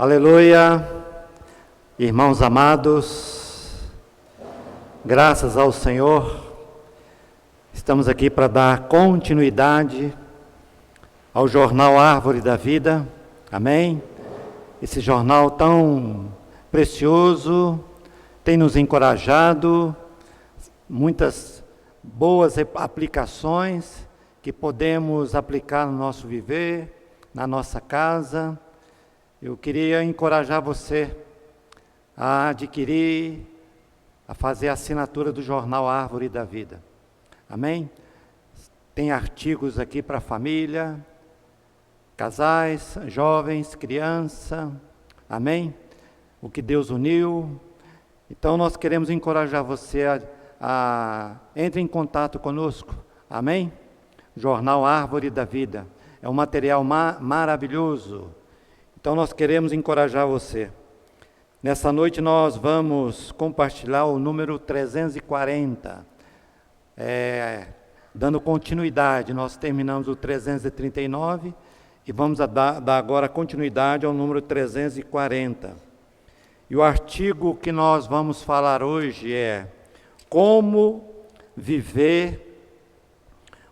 Aleluia, irmãos amados, graças ao Senhor, estamos aqui para dar continuidade ao jornal Árvore da Vida, amém? Esse jornal tão precioso tem nos encorajado, muitas boas aplicações que podemos aplicar no nosso viver, na nossa casa. Eu queria encorajar você a adquirir, a fazer a assinatura do jornal Árvore da Vida. Amém? Tem artigos aqui para família, casais, jovens, criança. Amém? O que Deus uniu. Então nós queremos encorajar você a entre em contato conosco. Amém? Jornal Árvore da Vida. É um material maravilhoso. Então nós queremos encorajar você. Nessa noite nós vamos compartilhar o número 340. Dando continuidade, nós terminamos o 339 e vamos dar agora continuidade ao número 340. E o artigo que nós vamos falar hoje é como viver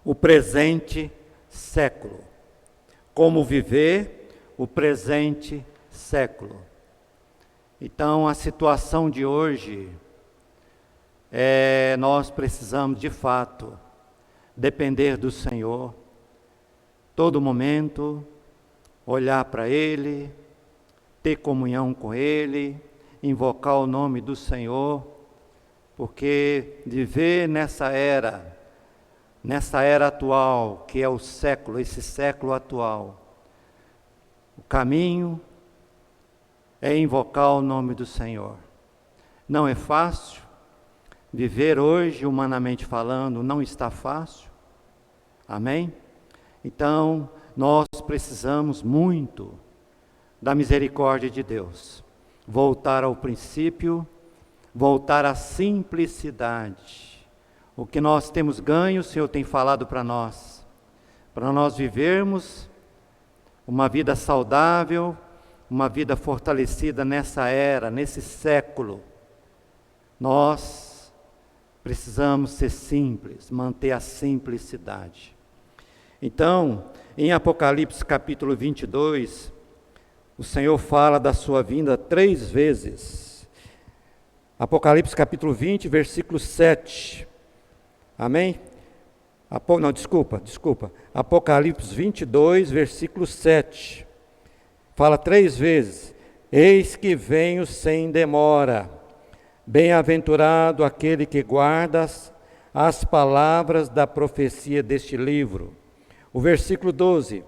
o presente século. Como viver o presente século. Então, a situação de hoje nós precisamos, de fato, depender do Senhor, todo momento, olhar para Ele, ter comunhão com Ele, invocar o nome do Senhor, porque viver nessa era atual, que é o século, esse século atual, o caminho é invocar o nome do Senhor. Não é fácil, viver hoje, humanamente falando, não está fácil, amém? Então, nós precisamos muito da misericórdia de Deus, voltar ao princípio, voltar à simplicidade. O que nós temos ganho, o Senhor tem falado para nós vivermos uma vida saudável, uma vida fortalecida nessa era, nesse século. Nós precisamos ser simples, manter a simplicidade. Então, em Apocalipse capítulo 22, o Senhor fala da sua vinda 3 vezes. Apocalipse capítulo 20, versículo 7. Amém? Desculpa. Apocalipse 22, versículo 7. Fala 3 vezes. Eis que venho sem demora. Bem-aventurado aquele que guarda as palavras da profecia deste livro. O versículo 12.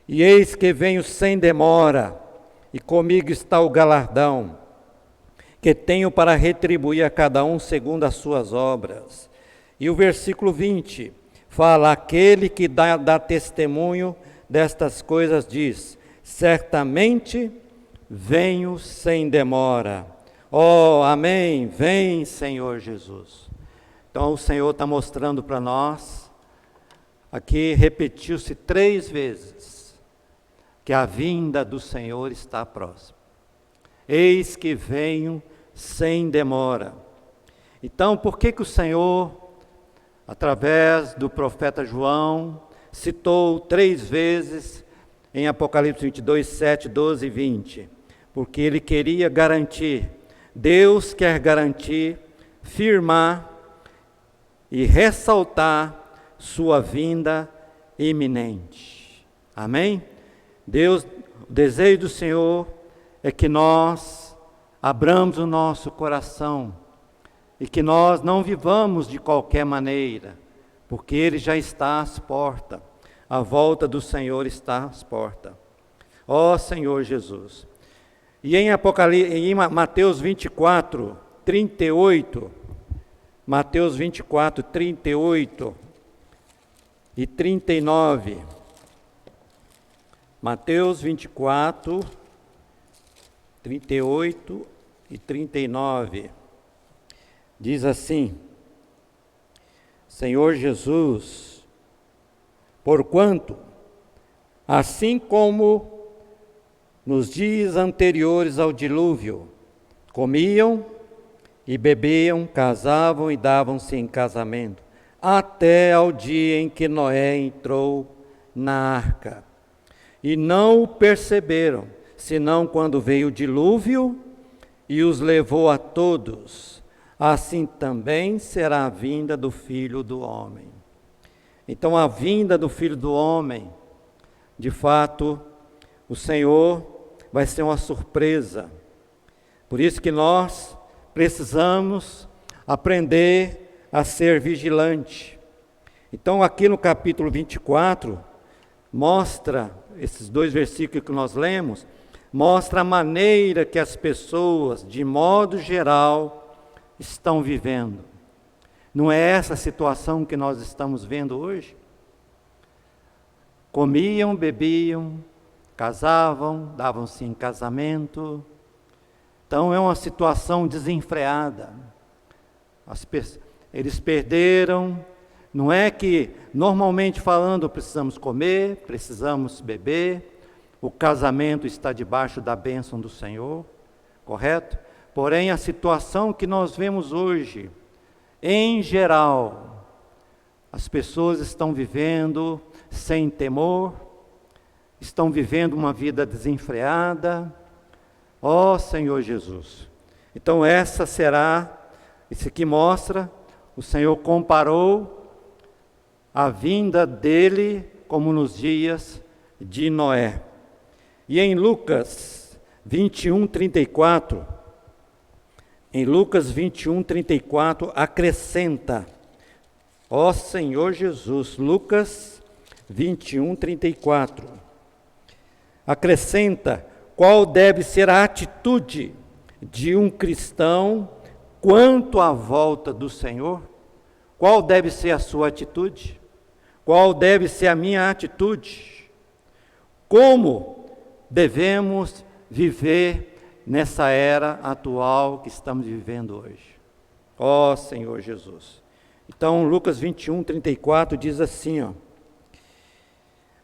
E eis que venho sem demora, e comigo está o galardão, que tenho para retribuir a cada um segundo as suas obras. E o versículo 20 fala, aquele que dá testemunho destas coisas diz, certamente venho sem demora. Oh, amém, vem Senhor Jesus. Então o Senhor está mostrando para nós, aqui repetiu-se 3 vezes, que a vinda do Senhor está próxima. Eis que venho sem demora. Então por que o Senhor, através do profeta João, citou 3 vezes em Apocalipse 22, 7, 12 e 20? Porque ele queria garantir, Deus quer garantir, firmar e ressaltar sua vinda iminente. Amém? Deus, o desejo do Senhor é que nós abramos o nosso coração e que nós não vivamos de qualquer maneira, porque Ele já está às portas, a volta do Senhor está às portas. Ó Senhor Jesus. E em Mateus 24, 38, Mateus 24, 38 e 39, Mateus 24, 38 e 39, diz assim, Senhor Jesus, porquanto, assim como nos dias anteriores ao dilúvio, comiam e bebiam, casavam e davam-se em casamento, até ao dia em que Noé entrou na arca. E não o perceberam, senão quando veio o dilúvio e os levou a todos. Assim também será a vinda do Filho do Homem. Então, a vinda do Filho do Homem, de fato, o Senhor vai ser uma surpresa. Por isso que nós precisamos aprender a ser vigilante. Então, aqui no capítulo 24, mostra, esses 2 versículos que nós lemos, mostra a maneira que as pessoas, de modo geral, estão vivendo. Não é essa a situação que nós estamos vendo hoje? Comiam, bebiam, casavam, davam-se em casamento. Então é uma situação desenfreada. Eles perderam. Não é que, normalmente falando, precisamos comer, precisamos beber, o casamento está debaixo da bênção do Senhor, correto? Porém, a situação que nós vemos hoje, em geral, as pessoas estão vivendo sem temor, estão vivendo uma vida desenfreada. Ó Senhor Jesus! Então isso aqui mostra, o Senhor comparou a vinda dele como nos dias de Noé. E em Lucas 21, 34, acrescenta, ó Senhor Jesus, Lucas 21, 34, acrescenta qual deve ser a atitude de um cristão quanto à volta do Senhor. Qual deve ser a sua atitude? Qual deve ser a minha atitude? Como devemos viver nessa era atual que estamos vivendo hoje? Ó Senhor Jesus! Então, Lucas 21, 34 diz assim, ó: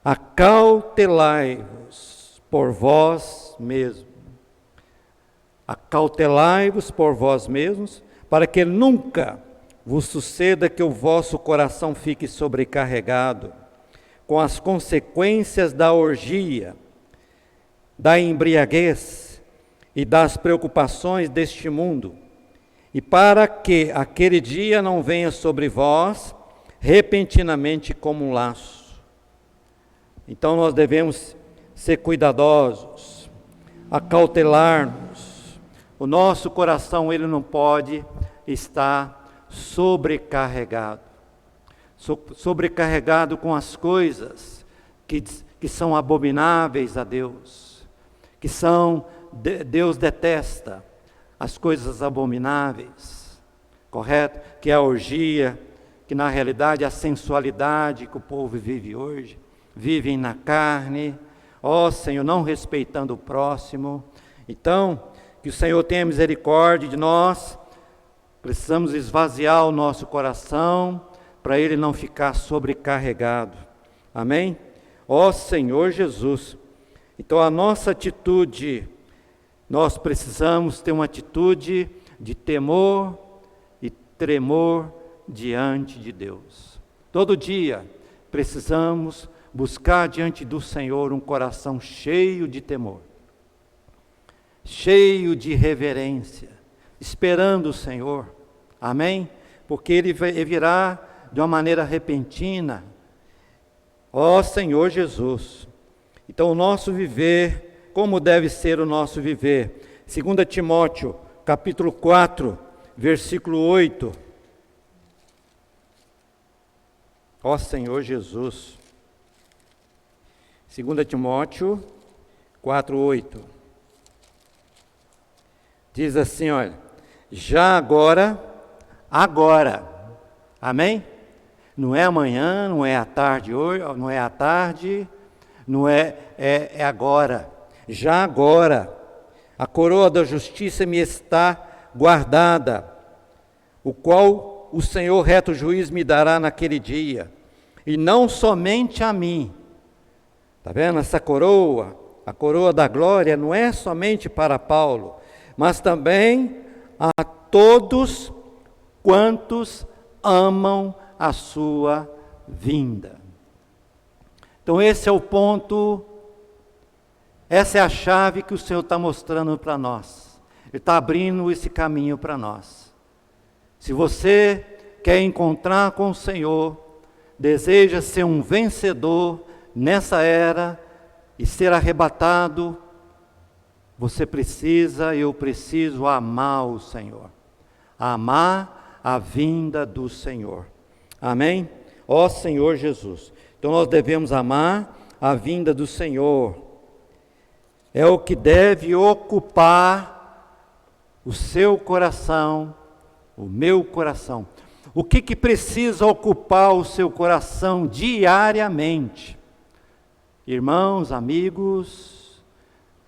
acautelai-vos por vós mesmos. Acautelai-vos por vós mesmos, para que nunca vos suceda que o vosso coração fique sobrecarregado com as consequências da orgia, da embriaguez e das preocupações deste mundo, e para que aquele dia não venha sobre vós repentinamente como um laço. Então nós devemos ser cuidadosos, acautelar-nos. O nosso coração, ele não pode estar sobrecarregado com as coisas que são abomináveis a Deus, Deus detesta as coisas abomináveis, correto? Que é a orgia, que na realidade é a sensualidade que o povo vive hoje, vivem na carne, ó Senhor, não respeitando o próximo. Então, que o Senhor tenha misericórdia de nós. Precisamos esvaziar o nosso coração para ele não ficar sobrecarregado. Amém? Ó Senhor Jesus! Então a nossa atitude, nós precisamos ter uma atitude de temor e tremor diante de Deus. Todo dia precisamos buscar diante do Senhor um coração cheio de temor, cheio de reverência, esperando o Senhor, amém? Porque Ele virá de uma maneira repentina, ó Senhor Jesus. Então o nosso viver, como deve ser o nosso viver? 2 Timóteo, capítulo 4, versículo 8. Ó Senhor Jesus. 2 Timóteo 4, 8. Diz assim, olha: já agora, amém? Não é amanhã, não é à tarde hoje, não é à tarde, não é agora. Já agora, a coroa da justiça me está guardada, o qual o Senhor reto juiz me dará naquele dia, e não somente a mim. Está vendo essa coroa? a coroa da glória, não é somente para Paulo, mas também a todos quantos amam a sua vinda. Então esse é o ponto, essa é a chave que o Senhor está mostrando para nós. Ele está abrindo esse caminho para nós. Se você quer encontrar com o Senhor, deseja ser um vencedor nessa era e ser arrebatado, você precisa, eu preciso amar o Senhor. Amar a vinda do Senhor. Amém? Ó Senhor Jesus. Então nós devemos amar a vinda do Senhor. É o que deve ocupar o seu coração, o meu coração. O que precisa ocupar o seu coração diariamente? Irmãos, amigos,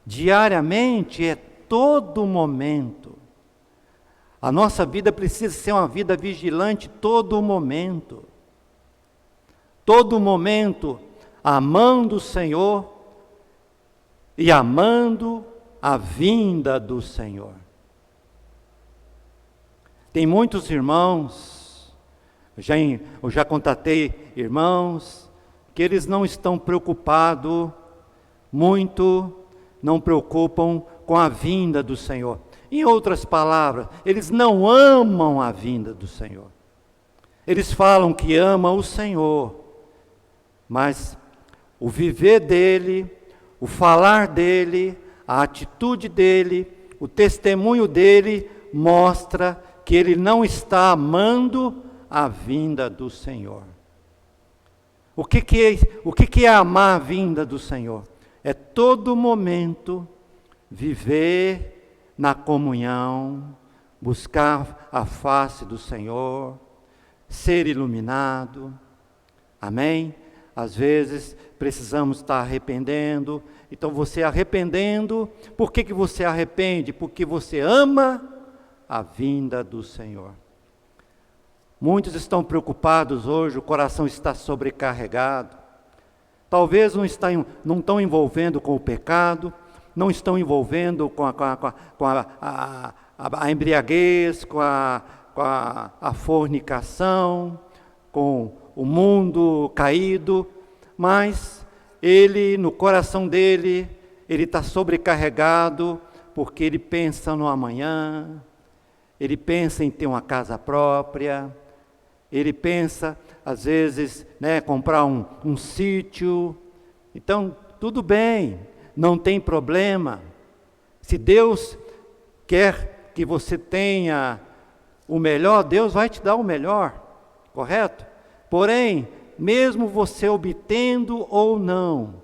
diariamente é todo momento. A nossa vida precisa ser uma vida vigilante todo momento. Todo momento amando o Senhor e amando a vinda do Senhor. Tem muitos irmãos, eu já contatei irmãos, que eles não estão preocupados não preocupam com a vinda do Senhor. Em outras palavras, eles não amam a vinda do Senhor. Eles falam que amam o Senhor, mas o viver dele, o falar dele, a atitude dele, o testemunho dele mostra que ele não está amando a vinda do Senhor. O que é amar a vinda do Senhor? É todo momento viver na comunhão, buscar a face do Senhor, ser iluminado. Amém? Às vezes precisamos estar arrependendo. Então você arrependendo, por que você arrepende? Porque você ama a vinda do Senhor. Muitos estão preocupados hoje, o coração está sobrecarregado. Talvez não estão envolvendo com o pecado, não estão envolvendo com a embriaguez, com a fornicação, com o mundo caído, mas no coração dele, ele está sobrecarregado, porque ele pensa no amanhã, ele pensa em ter uma casa própria, ele pensa, às vezes, comprar um sítio. Então, tudo bem, não tem problema. Se Deus quer que você tenha o melhor, Deus vai te dar o melhor, correto? Porém, mesmo você obtendo ou não,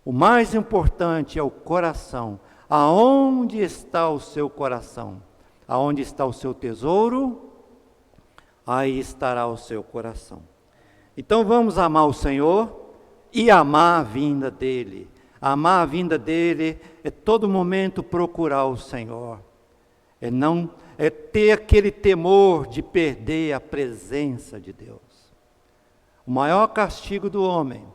o mais importante é o coração. Aonde está o seu coração? Aonde está o seu tesouro? Aí estará o seu coração. Então vamos amar o Senhor e amar a vinda dEle. Amar a vinda dEle é todo momento procurar o Senhor. É ter aquele temor de perder a presença de Deus. O maior castigo do homem,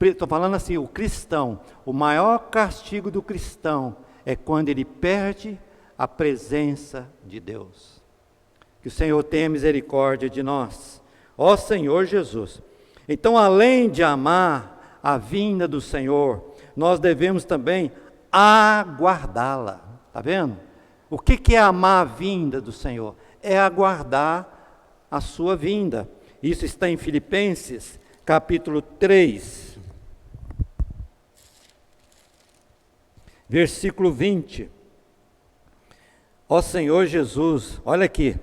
estou falando assim, o cristão, o maior castigo do cristão é quando ele perde a presença de Deus. Que o Senhor tenha misericórdia de nós. Ó Senhor Jesus. Então, além de amar a vinda do Senhor, nós devemos também aguardá-la. Está vendo? O que é amar a vinda do Senhor? É aguardar a sua vinda. Isso está em Filipenses, capítulo 3, versículo 20. Ó Senhor Jesus, olha aqui.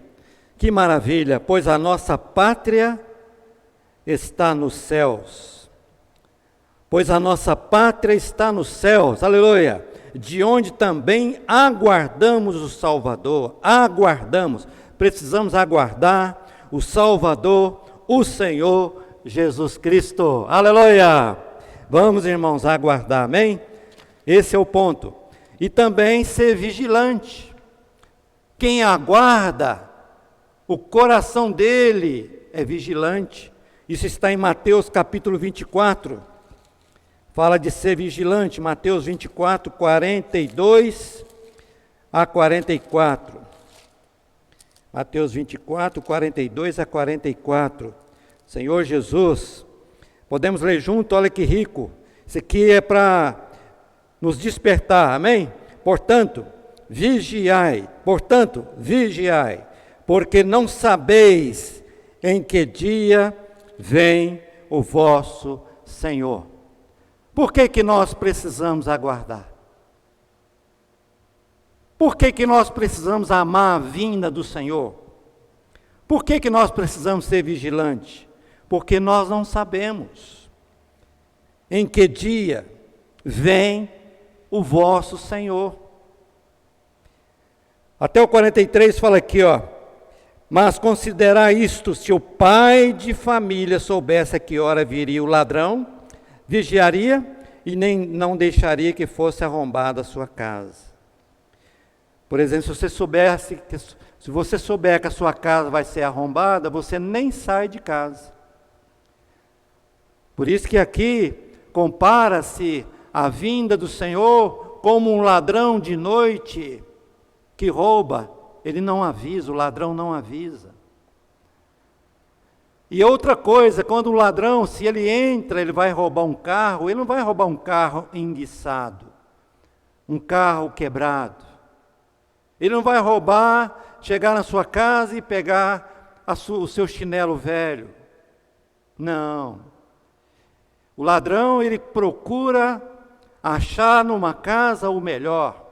Que maravilha, pois a nossa pátria está nos céus. Pois a nossa pátria está nos céus, aleluia, de onde também aguardamos o Salvador. Precisamos aguardar o Salvador, o Senhor Jesus Cristo, aleluia. Vamos, irmãos, aguardar, amém? Esse é o ponto. E também ser vigilante. Quem aguarda, o coração dele é vigilante. Isso está em Mateus capítulo 24. fala de ser vigilante, Mateus 24, 42 a 44. Mateus 24, 42 a 44. Senhor Jesus, podemos ler junto, olha que rico. Isso aqui é para nos despertar, amém? Portanto, vigiai, porque não sabeis em que dia vem o vosso Senhor. Por que que nós precisamos aguardar? Por que que nós precisamos amar a vinda do Senhor? Por que que nós precisamos ser vigilantes? Porque nós não sabemos em que dia vem o vosso Senhor. Até o 43 fala aqui, ó. Mas considerai isto, se o pai de família soubesse a que hora viria o ladrão, vigiaria e nem não deixaria que fosse arrombada a sua casa. Por exemplo, se você souber que a sua casa vai ser arrombada, você nem sai de casa. Por isso que aqui compara-se a vinda do Senhor como um ladrão de noite que rouba. Ele não avisa, o ladrão não avisa. E outra coisa, quando o ladrão, se ele entra, ele vai roubar um carro, ele não vai roubar um carro enguiçado, um carro quebrado. Ele não vai roubar, chegar na sua casa e pegar o seu chinelo velho. Não. O ladrão, ele procura achar numa casa o melhor.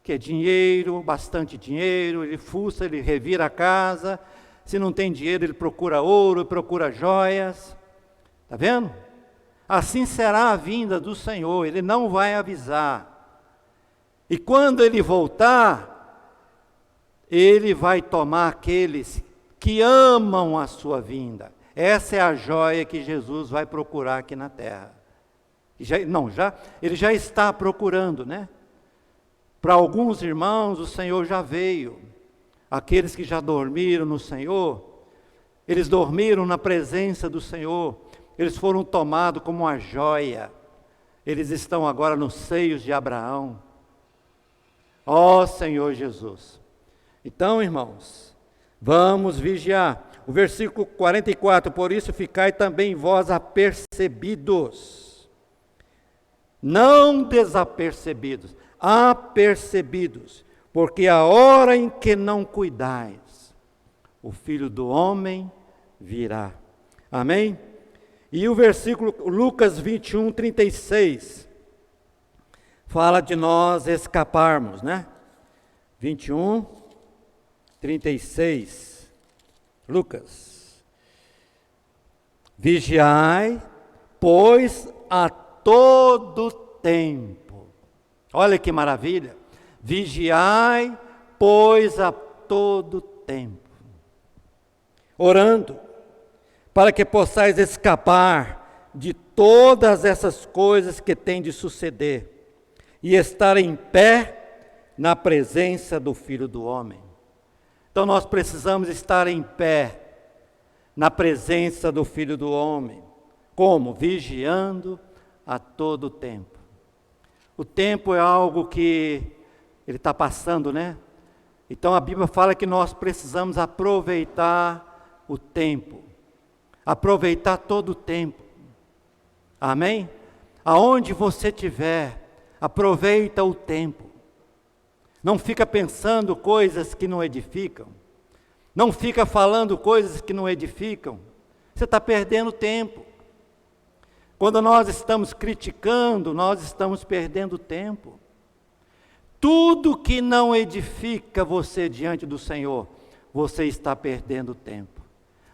Que é dinheiro, bastante dinheiro, ele fuça, ele revira a casa. Se não tem dinheiro, ele procura ouro, procura joias. Está vendo? Assim será a vinda do Senhor, ele não vai avisar. E quando ele voltar, ele vai tomar aqueles que amam a sua vinda. Essa é a joia que Jesus vai procurar aqui na terra. Ele já está procurando, né? Para alguns irmãos, o Senhor já veio. Aqueles que já dormiram no Senhor, eles dormiram na presença do Senhor. Eles foram tomados como uma joia. Eles estão agora nos seios de Abraão. Ó Senhor Jesus. Então, irmãos, vamos vigiar. O versículo 44, por isso ficai também vós apercebidos. Não desapercebidos, apercebidos. Porque a hora em que não cuidais, o Filho do Homem virá. Amém? E o versículo Lucas 21, 36, fala de nós escaparmos, né? 21, 36, Lucas. Vigiai, pois a todo tempo. Olha que maravilha. Vigiai, pois a todo tempo, orando, para que possais escapar de todas essas coisas que têm de suceder, e estar em pé na presença do Filho do Homem. Então nós precisamos estar em pé na presença do Filho do Homem. Como? Vigiando a todo tempo. O tempo é algo que ele está passando, né? Então a Bíblia fala que nós precisamos aproveitar o tempo. Aproveitar todo o tempo. Amém? Aonde você estiver, aproveita o tempo. Não fica pensando coisas que não edificam. Não fica falando coisas que não edificam. Você está perdendo tempo. Quando nós estamos criticando, nós estamos perdendo tempo. Tudo que não edifica você diante do Senhor, você está perdendo tempo.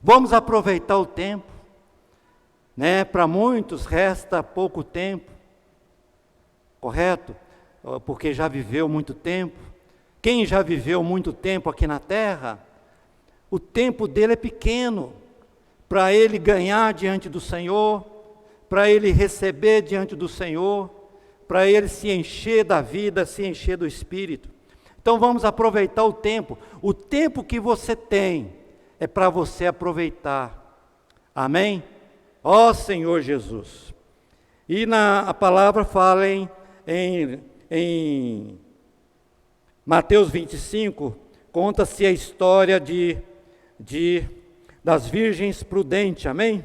Vamos aproveitar o tempo, né? Para muitos resta pouco tempo, correto? Porque já viveu muito tempo. Quem já viveu muito tempo aqui na terra, o tempo dele é pequeno, para ele ganhar diante do Senhor, para ele receber diante do Senhor, para ele se encher da vida, se encher do Espírito. Então vamos aproveitar o tempo. O tempo que você tem é para você aproveitar. Amém? Ó Senhor Jesus. E a palavra fala em Mateus 25, conta-se a história das virgens prudentes, amém?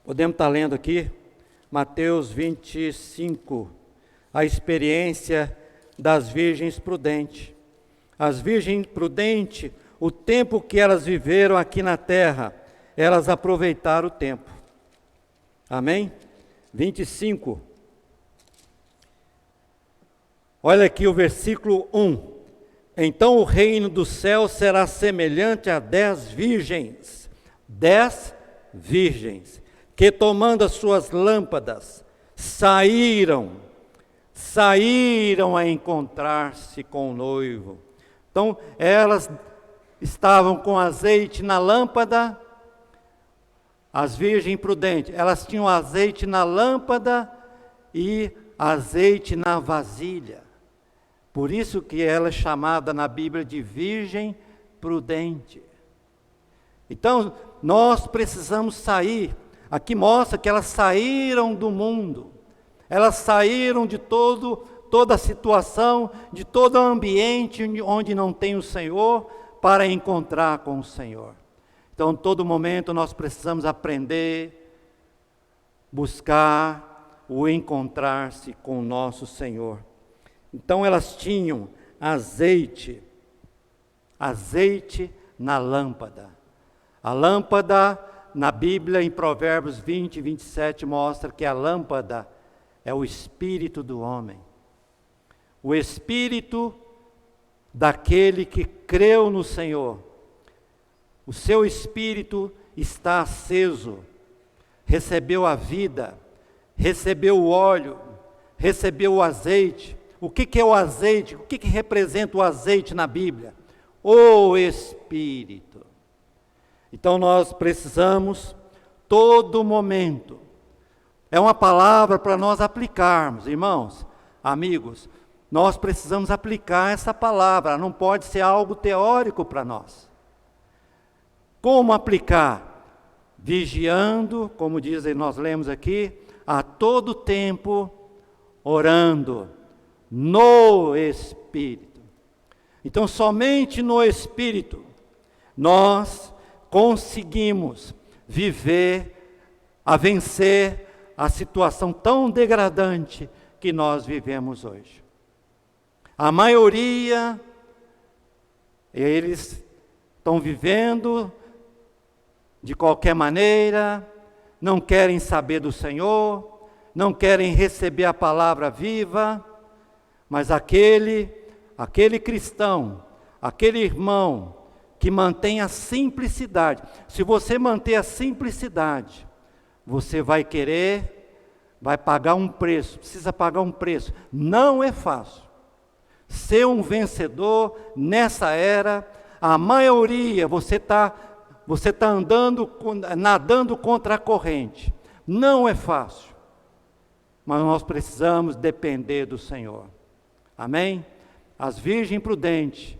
Podemos estar lendo aqui, Mateus 25, a experiência das virgens prudentes. As virgens prudentes, o tempo que elas viveram aqui na terra, elas aproveitaram o tempo. Amém? 25. Olha aqui o versículo 1. Então o reino do céu será semelhante a 10 virgens. 10 virgens, que tomando as suas lâmpadas, saíram a encontrar-se com o noivo. Então elas estavam com azeite na lâmpada. As virgens prudentes, elas tinham azeite na lâmpada e azeite na vasilha. Por isso que ela é chamada na Bíblia de virgem prudente. Então, nós precisamos sair. Aqui mostra que elas saíram do mundo. Elas saíram de toda a situação, de todo o ambiente onde não tem o Senhor, para encontrar com o Senhor. Então, todo momento nós precisamos aprender, buscar o encontrar-se com o nosso Senhor. Então, elas tinham azeite na lâmpada. A lâmpada, na Bíblia, em Provérbios 20 e 27, mostra que a lâmpada é o espírito do homem. O espírito daquele que creu no Senhor. O seu espírito está aceso, recebeu a vida, recebeu o óleo, recebeu o azeite. O que é o azeite? O que representa o azeite na Bíblia? O Espírito. Então nós precisamos, todo momento, é uma palavra para nós aplicarmos, irmãos, amigos, nós precisamos aplicar essa palavra, não pode ser algo teórico para nós. Como aplicar? Vigiando, como dizem, nós lemos aqui, a todo tempo, orando no Espírito. Então, somente no Espírito, nós conseguimos vencer a situação tão degradante que nós vivemos hoje. A maioria, eles estão vivendo de qualquer maneira, não querem saber do Senhor, não querem receber a palavra viva, mas aquele cristão, aquele irmão que mantém a simplicidade, se você manter a simplicidade, você vai pagar um preço, precisa pagar um preço. Não é fácil. Ser um vencedor nessa era, a maioria, você está nadando contra a corrente. Não é fácil. Mas nós precisamos depender do Senhor. Amém? As virgens prudentes,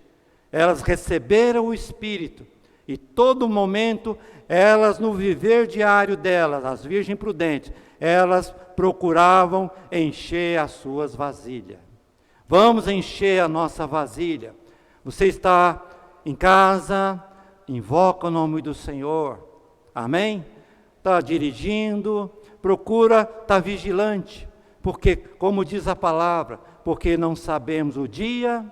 elas receberam o Espírito. E todo momento, elas no viver diário delas, as virgens prudentes, elas procuravam encher as suas vasilhas. Vamos encher a nossa vasilha. Você está em casa, invoca o nome do Senhor. Amém? Está dirigindo, procura estar vigilante. Porque, como diz a palavra, porque não sabemos o dia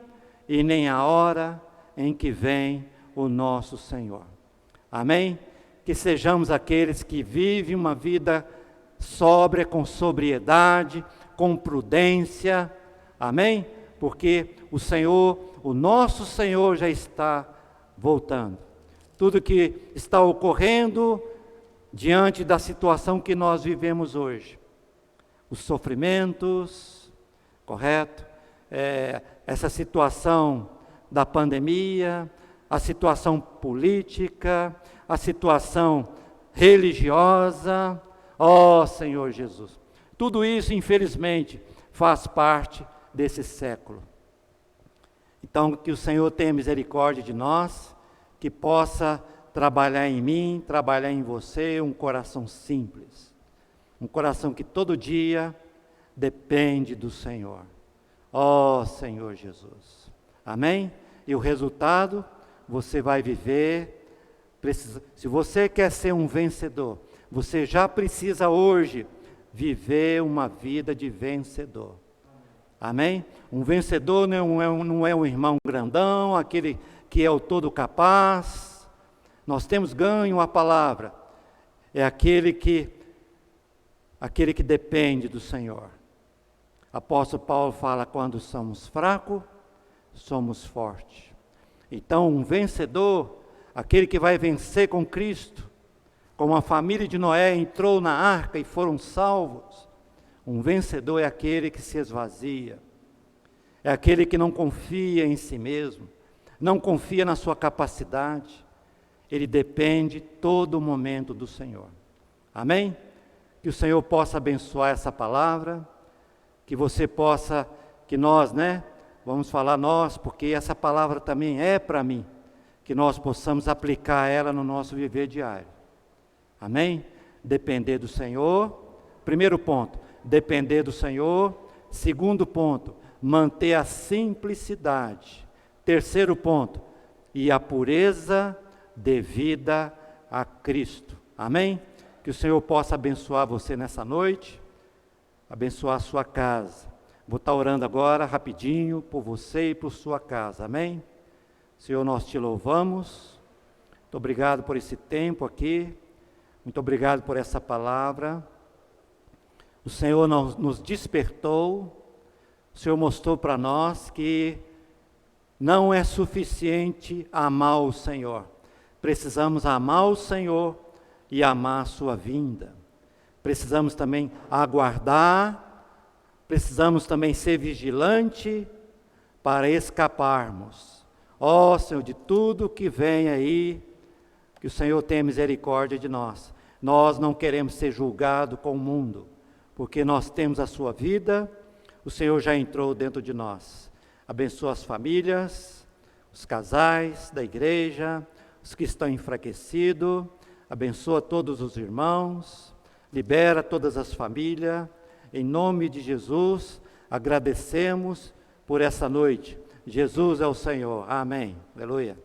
e nem a hora em que vem o nosso Senhor. Amém? Que sejamos aqueles que vivem uma vida sóbria, com sobriedade, com prudência. Amém? Porque o Senhor, o nosso Senhor já está voltando. Tudo que está ocorrendo diante da situação que nós vivemos hoje. Os sofrimentos, correto? Essa situação da pandemia, a situação política, a situação religiosa. Ó Senhor Jesus, tudo isso infelizmente faz parte desse século. Então que o Senhor tenha misericórdia de nós, que possa trabalhar em mim, trabalhar em você, um coração simples. Um coração que todo dia depende do Senhor. Ó Senhor Jesus. Amém? E o resultado, você vai viver. Se você quer ser um vencedor, você já precisa hoje viver uma vida de vencedor. Amém? Um vencedor não é um irmão grandão, aquele que é o todo capaz. Nós temos ganho a palavra. É aquele que depende do Senhor. Apóstolo Paulo fala, quando somos fracos, somos fortes. Então, um vencedor, aquele que vai vencer com Cristo, como a família de Noé entrou na arca e foram salvos. Um vencedor é aquele que se esvazia, é aquele que não confia em si mesmo, não confia na sua capacidade, ele depende todo momento do Senhor. Amém? Que o Senhor possa abençoar essa palavra, que você possa, que nós, vamos falar nós, porque essa palavra também é para mim, que nós possamos aplicar ela no nosso viver diário. Amém? Depender do Senhor. Primeiro ponto, depender do Senhor. Segundo ponto, manter a simplicidade. Terceiro ponto, e a pureza devida a Cristo. Amém? Que o Senhor possa abençoar você nessa noite, abençoar a sua casa. Vou estar orando agora, rapidinho, por você e por sua casa. Amém? Senhor, nós te louvamos. Muito obrigado por esse tempo aqui. Muito obrigado por essa palavra. O Senhor nos despertou. O Senhor mostrou para nós que não é suficiente amar o Senhor. Precisamos amar o Senhor e amar a sua vinda. Precisamos também aguardar, precisamos também ser vigilante para escaparmos. Ó Senhor, de tudo que vem aí, que o Senhor tenha misericórdia de nós. Nós não queremos ser julgados com o mundo, porque nós temos a sua vida, o Senhor já entrou dentro de nós. Abençoa as famílias, os casais da igreja, os que estão enfraquecidos, abençoa todos os irmãos, libera todas as famílias, em nome de Jesus, agradecemos por essa noite. Jesus é o Senhor, amém, aleluia.